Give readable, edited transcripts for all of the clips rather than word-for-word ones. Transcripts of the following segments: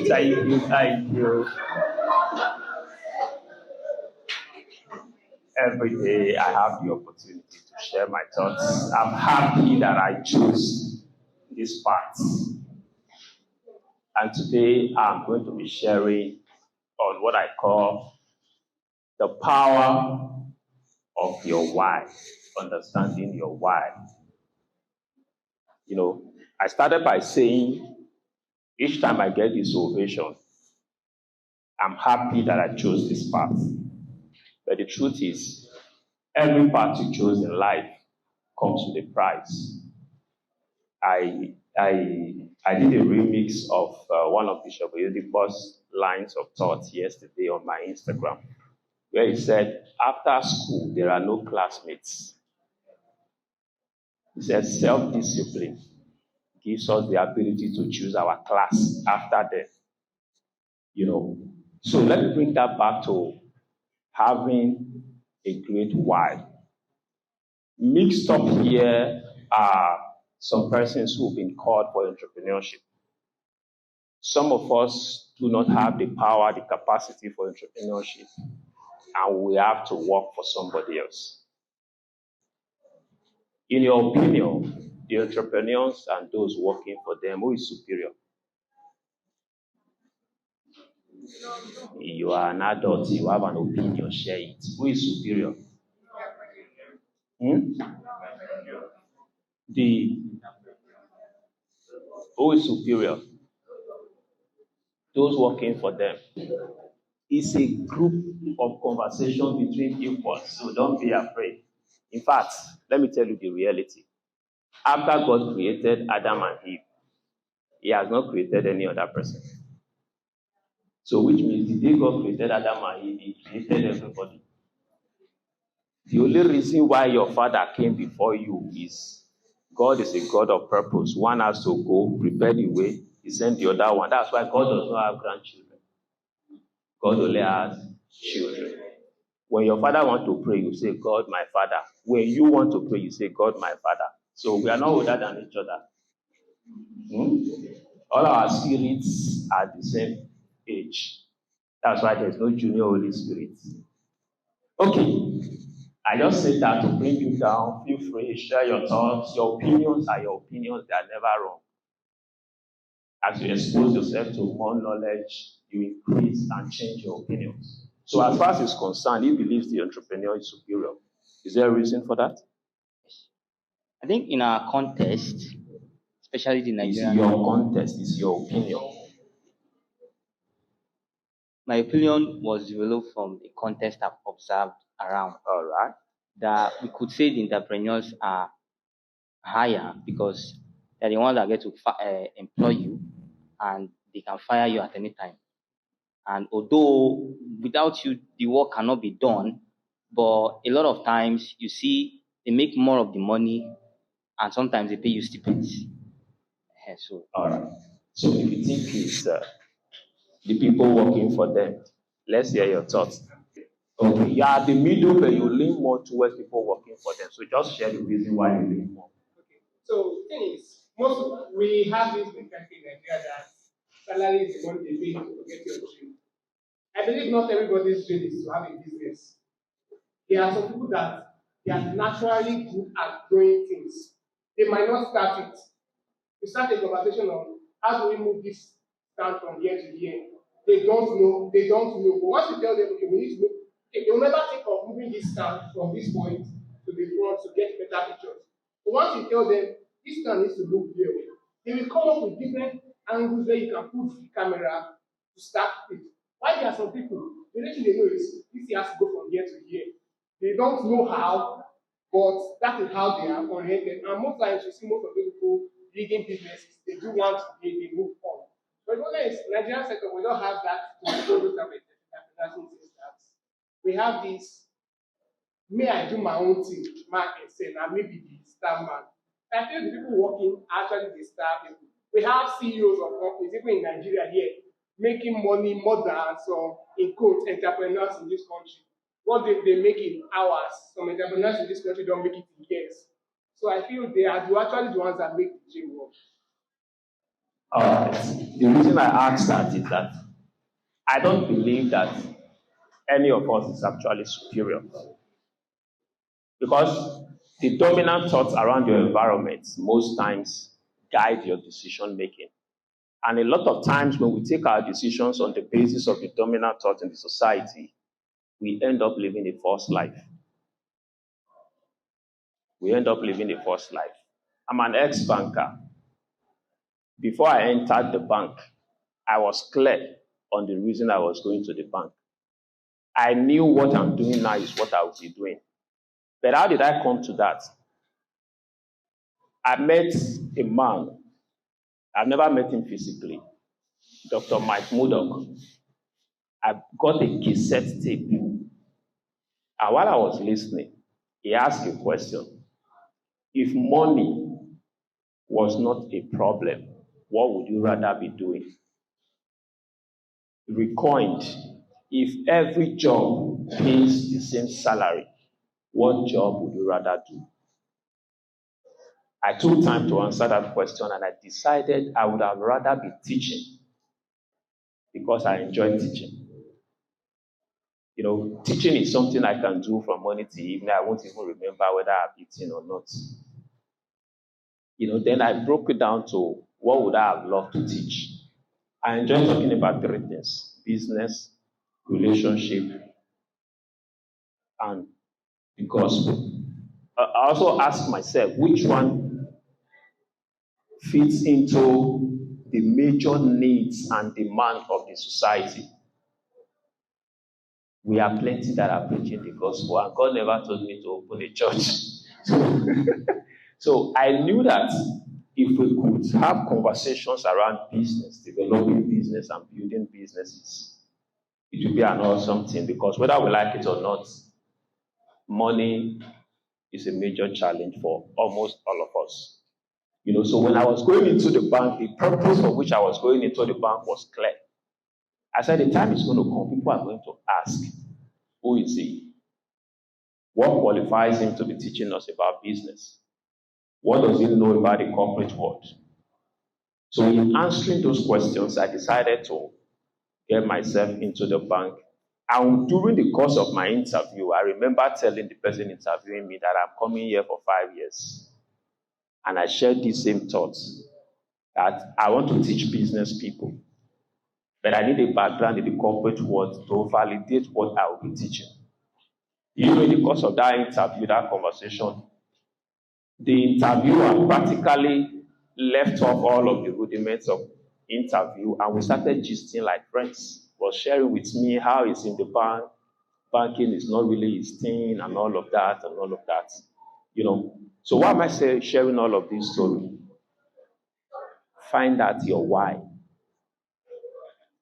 Thank you. Every day I have the opportunity to share my thoughts. I'm happy that I chose this path. And today I'm going to be sharing on what I call the power of your why, understanding your why. You know, I started by saying each time I get this ovation, I'm happy that I chose this path. But the truth is, every path you chose in life comes with a price. I did a remix of one of Bishop Oyedepo's lines of thought yesterday on my Instagram, where he said, after school, there are no classmates. He said, self-discipline gives us the ability to choose our class after death. You know, so let me bring that back to having a great why. Mixed up here are some persons who've been called for entrepreneurship. Some of us do not have the power, the capacity for entrepreneurship, and we have to work for somebody else. In your opinion, the entrepreneurs and those working for them, who is superior? You are an adult, you have an opinion, share it. Who is superior? Who is superior? Those working for them. It's a group of conversation between equals, so don't be afraid. In fact, let me tell you the reality. After God created Adam and Eve, He has not created any other person. So which means the day God created Adam and Eve, He created everybody. The only reason why your father came before you is God is a God of purpose. One has to go, prepare the way, He sent the other one. That's why God does not have grandchildren. God only has children. When your father wants to pray, you say, God, my father. When you want to pray, you say, God, my father. So we are not older than each other. All our spirits are the same age. That's why there's no junior Holy Spirit. Okay. I just said that to bring you down. Feel free, share your thoughts. Your opinions are your opinions. They are never wrong. As you expose yourself to more knowledge, you increase and change your opinions. So as far as he's concerned, he believes the entrepreneur is superior. Is there a reason for that? I think in our context, especially the Nigerian... It's your context, it's your opinion. My opinion was developed from the context I've observed around. All right. That we could say the entrepreneurs are higher because they're the ones that get to employ you and they can fire you at any time. And although without you, the work cannot be done, but a lot of times you see they make more of the money and sometimes they pay you stipends. So, all right. So if you think it's the people working for them, let's hear your thoughts. Okay, you are the middle, but you lean more towards people working for them. So just share the reason why you lean more. Okay. So the thing is, we have this mentality in Nigeria that salary is the money they pay you to get your dream. I believe not everybody's dream is to have a business. There are some people that they are naturally good at growing things. They might not start it. We start a conversation on how do we move this stand from year to year. They don't know. But once you tell them, okay, we need to move, they will never think of moving this stand from this point to the front to get better pictures. But once you tell them this stand needs to move here, they will come up with different angles where you can put the camera to start it. Why there are some people, the only thing they know is this has to go from year to year. They don't know how, but that is how they are oriented. And most times you see most of those people leading businesses, they do want to they move on. But the is Nigerian sector, we don't have that to show those we have this, may I do my own thing, my essay, and maybe the star man. I feel the people working actually the star people. We have CEOs of companies, even in Nigeria here, making money more than some, in quotes, entrepreneurs in this country. What they make in hours, some entrepreneurs in this country don't make it in years. So I feel they are actually the ones that make the dream work. The reason I ask that is that I don't believe that any of us is actually superior. Because the dominant thoughts around your environment most times guide your decision making. And a lot of times when we take our decisions on the basis of the dominant thoughts in the society, we end up living a false life. We end up living a false life. I'm an ex-banker. Before I entered the bank, I was clear on the reason I was going to the bank. I knew what I'm doing now is what I would be doing. But how did I come to that? I met a man. I've never met him physically. Dr. Mike Murdoch. I got a cassette tape. And while I was listening, he asked a question. If money was not a problem, what would you rather be doing? Recoined, if every job pays the same salary, what job would you rather do? I took time to answer that question and I decided I would have rather be teaching because I enjoy teaching. You know, teaching is something I can do from morning to evening. I won't even remember whether I've eaten or not. You know, then I broke it down to what would I have loved to teach. I enjoy talking about three things: business, relationship, and the gospel. I also ask myself which one fits into the major needs and demands of the society. We are plenty that are preaching the gospel, and God never told me to open a church. So I knew that if we could have conversations around business, developing business and building businesses, it would be an awesome thing, because whether we like it or not, money is a major challenge for almost all of us. You know, so when I was going into the bank, the purpose for which I was going into the bank was clear. I said, the time is going to come. People are going to ask, who is he? What qualifies him to be teaching us about business? What does he know about the corporate world? So in answering those questions, I decided to get myself into the bank. And during the course of my interview, I remember telling the person interviewing me that I'm coming here for 5 years. And I shared these same thoughts, that I want to teach business people, but I need a background in the corporate world to validate what I will be teaching. You know, in the course of that interview, that conversation, the interviewer practically left off all of the rudiments of interview, and we started gisting like friends. He was sharing with me how he's in the bank, banking is not really his thing, and all of that, and all of that. You know, so why am I sharing all of this story? Find out your why.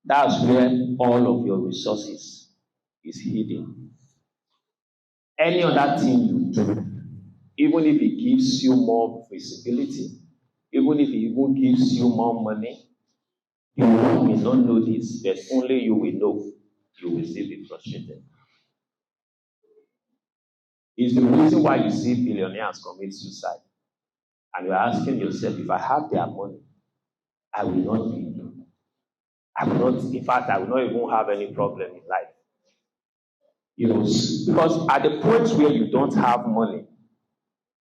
That's where all of your resources is hidden. Any other thing you do, even if it gives you more visibility, even if it even gives you more money, you may not know this, but only you will know. You will still be frustrated. It's the reason why you see billionaires commit suicide. And you're asking yourself, if I have their money, I will not be. I will not, in fact, I will not even have any problem in life. You know, because at the point where you don't have money,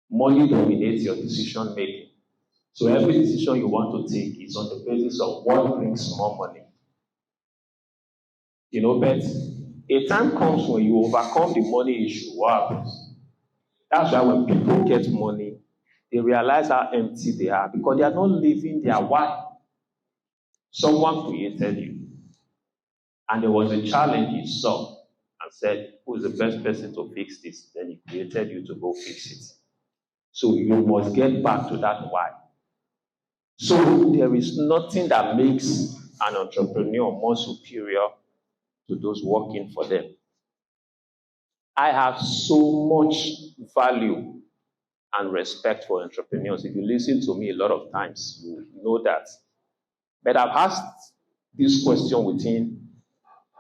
money dominates your decision making. So every decision you want to take is on the basis of what brings more money. You know, but a time comes when you overcome the money issue. Wow. That's why when people get money, they realize how empty they are, because they are not living their why. Someone created you, and there was a challenge he saw and said, who is the best person to fix this? Then he created you to go fix it. So you must get back to that why. So there is nothing that makes an entrepreneur more superior to those working for them. I have so much value and respect for entrepreneurs. If you listen to me a lot of times, you know that. But I've asked this question within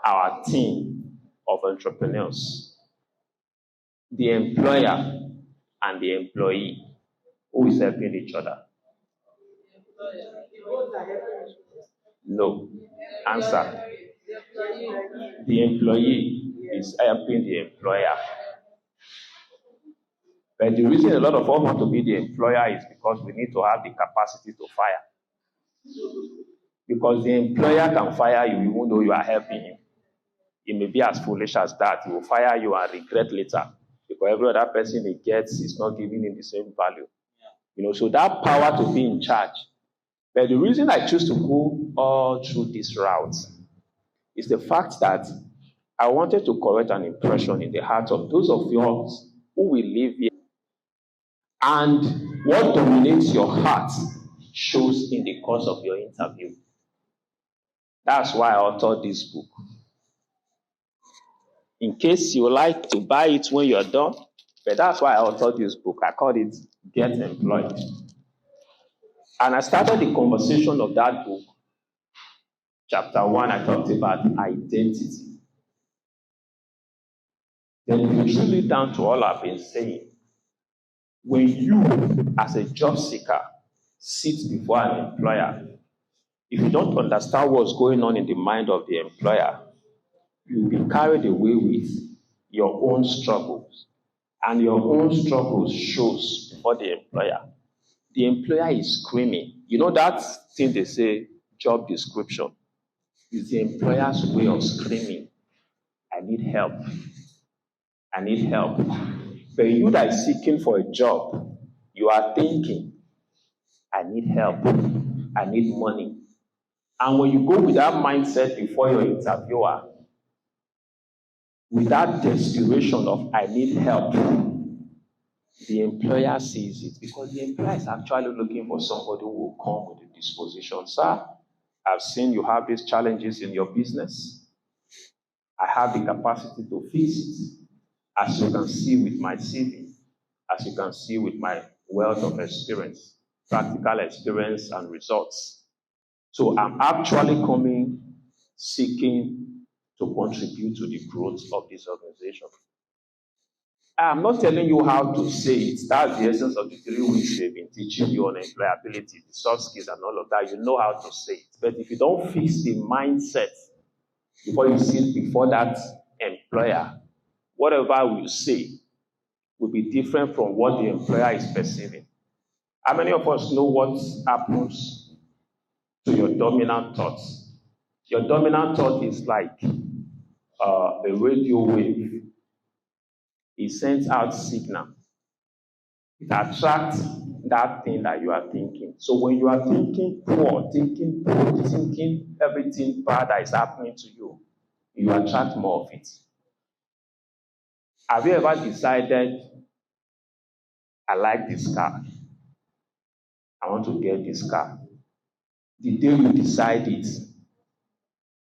our team of entrepreneurs. The employer and the employee, who is helping each other? No. Answer. The employee is helping the employer. But the reason a lot of us want to be the employer is because we need to have the capacity to fire. Because the employer can fire you even though you are helping him. It may be as foolish as that. He will fire you and regret later. Because every other person he gets is not giving him the same value. So that power to be in charge. But the reason I choose to go all through this route is the fact that I wanted to correct an impression in the heart of those of us who will live here. And what dominates your heart shows in the course of your interview. That's why I authored this book. In case you like to buy it when you're done, but that's why I authored this book. I called it Get Employed. And I started the conversation of that book. Chapter 1, I talked about identity. Then if you drill it down to all I've been saying, when you, as a job seeker, sit before an employer, if you don't understand what's going on in the mind of the employer, you'll be carried away with your own struggles. And your own struggles shows before the employer. The employer is screaming. You know that thing they say, job description, is the employer's way of screaming, I need help. I need help. But you that is seeking for a job, you are thinking, I need help. I need money. And when you go with that mindset before your interviewer, with that desperation of I need help, the employer sees it because the employer is actually looking for somebody who will come with a disposition. Sir, I've seen you have these challenges in your business. I have the capacity to fix it. As you can see with my CV, as you can see with my wealth of experience, practical experience and results. So I'm actually coming, seeking to contribute to the growth of this organization. I'm not telling you how to say it. That's the essence of the 3 weeks they've been teaching you on employability, the soft skills and all of that. You know how to say it. But if you don't fix the mindset before you sit before that employer, whatever you say will be different from what the employer is perceiving. How many of us know what happens to your dominant thoughts? Your dominant thought is like a radio wave. It sends out signal. It attracts that thing that you are thinking. So when you are thinking poor, thinking everything bad that is happening to you, you attract more of it. Have you ever decided, I like this car. I want to get this car. The day you decide it,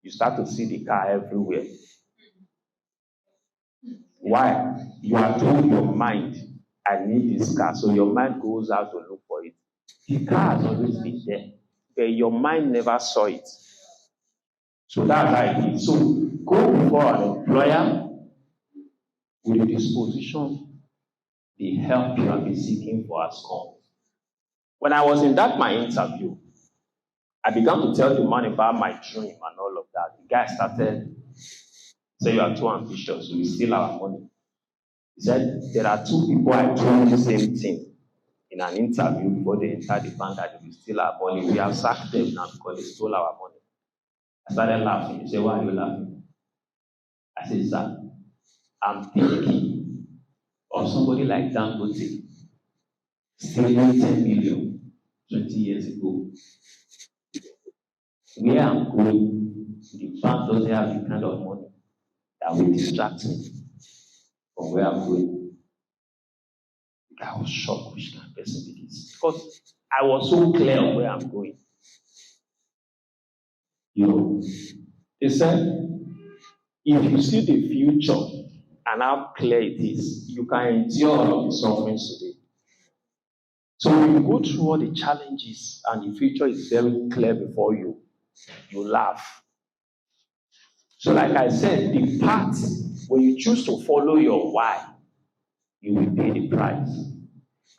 you start to see the car everywhere. Why? You are told your mind, I need this car. So your mind goes out to look for it. The car has always been there, but your mind never saw it. So that's how it is. So go before an employer with the disposition, the help you have been seeking for has come. When I was in my interview, I began to tell the man about my dream and all of that. The guy started saying, you are too ambitious, you will steal our money. He said, there are 2 people I told the same thing in an interview before they entered the bank that they will steal our money. We have sacked them now because they stole our money. I started laughing. He said, why are you laughing? I said, sir, I'm thinking of somebody like Dangote stealing 10 million 20 years ago. Where I'm going, the bank doesn't have the kind of money that will distract me from where I'm going. I was shocked which kind of person it is. Because I was so clear on where I'm going. They said, if you see the future and how clear it is, you can endure all of the sufferings today. So when you go through all the challenges and the future is very clear before you, you laugh. So like I said, the path, when you choose to follow your why, you will pay the price.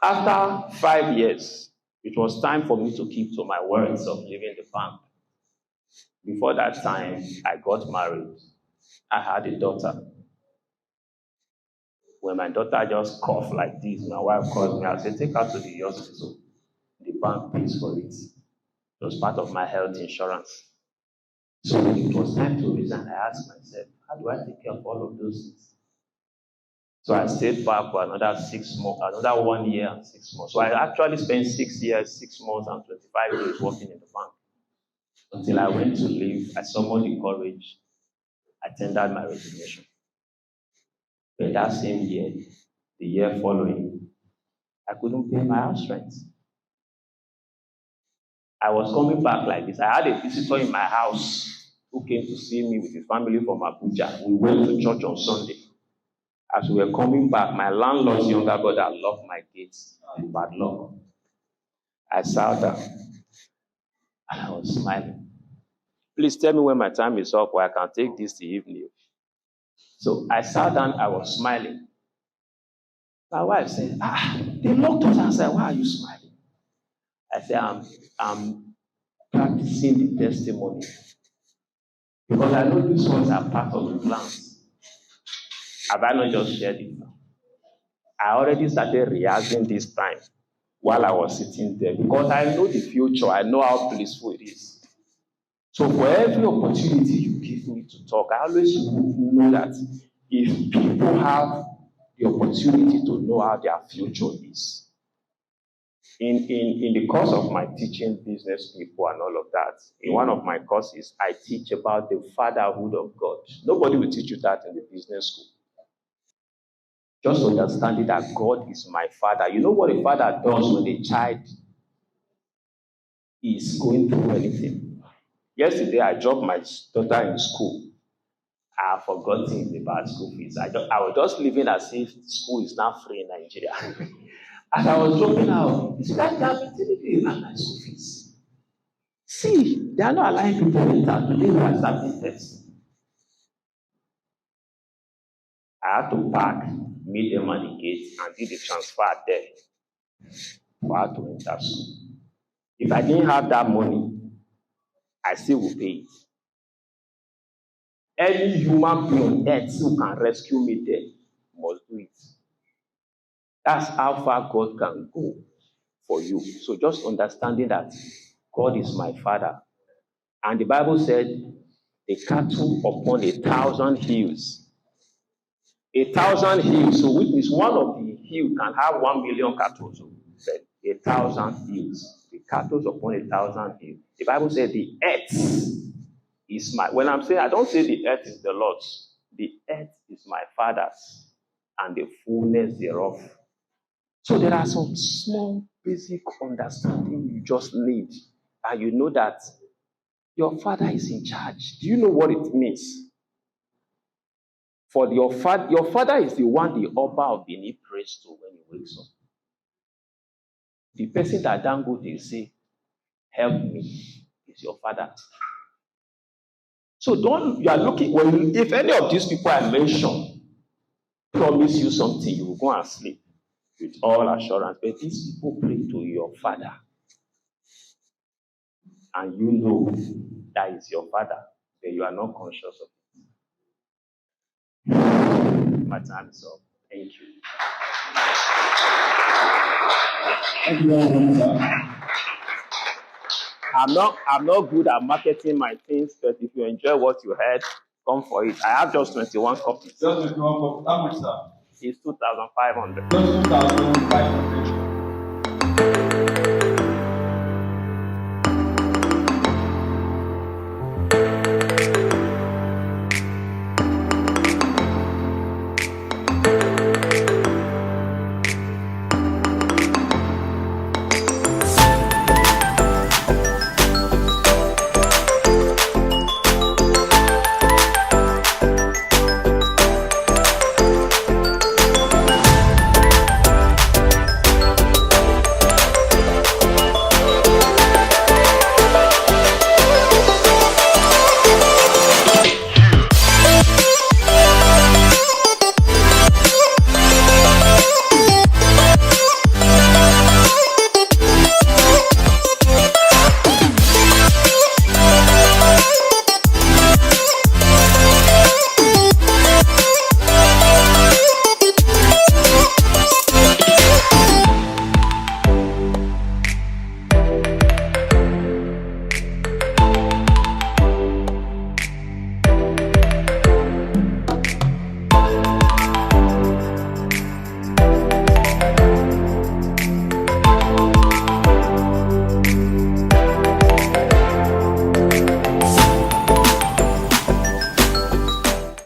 After 5 years, It was time for me to keep to my words of leaving the bank. Before that time, I got married. I had a daughter. When my daughter just coughed like this, my wife called me. I said, take her to the hospital. The bank pays for it. It was part of my health insurance. So when it was time to resign, I asked myself, how do I take care of all of those things? So I stayed back for another 6 months, another 1 year and 6 months. So I actually spent 6 years, 6 months, and 25 days working in the bank. Until I went to leave, I summoned the courage. I tendered my resignation. But that same year, the year following, I couldn't pay my house rent. I was coming back like this. I had a visitor in my house who came to see me with his family from Abuja. We went to church on Sunday. As we were coming back, my landlord's younger brother locked my gates with padlock. I sat down and I was smiling. Please tell me when my time is up or I can take this to evening. So I sat down, I was smiling. My wife said, they locked us. I said, why are you smiling? I said, I'm practicing the testimony. Because I know these ones are part of the plans. Have I not just shared it now? I already started reacting this time while I was sitting there because I know the future. I know how blissful it is. So for every opportunity you give me to talk, I always know that if people have the opportunity to know how their future is, in the course of my teaching business people and all of that, in one of my courses, I teach about the fatherhood of God. Nobody will teach you that in the business school. Just understanding that God is my father. You know what a father does when a child is going through anything? Yesterday, I dropped my daughter in school. I have forgotten about school fees. I was just living as if school is now free in Nigeria. As I was dropping out, it's like they have been telling me about my school fees. See, they are not allowing people to enter. Today we are starting tests. I had to park, meet them at the gate, and do the transfer there for her to enter school. If I didn't have that money, I still will pay it. Any human being on earth who can rescue me there must do it. That's how far God can go for you. So just understanding that God is my father. And the Bible said, the cattle upon 1,000 hills. 1,000 hills, so which means one of the hills can have 1 million cattle. So 1,000 hills. The cattle upon 1,000 hills. The Bible said the earth is my. When I'm saying, I don't say the earth is the Lord's. The earth is my father's, and the fullness thereof. So there are some small, basic understanding you just need, and you know that your father is in charge. Do you know what it means? For your father is the one the Oba of Benin prays to when he wakes up. The person that Dangote say, help me, is your father. So you are looking, if any of these people I mentioned promise you something, you will go and sleep with all assurance. But these people pray to your father. And you know that is your father, but you are not conscious of it. My time is up. Thank you. Thank you very much, sir. I'm not good at marketing my things, but if you enjoy what you heard, come for it. I have just 21 copies. Just 21 copies. How much, sir? It's 2,500. Just 2,500.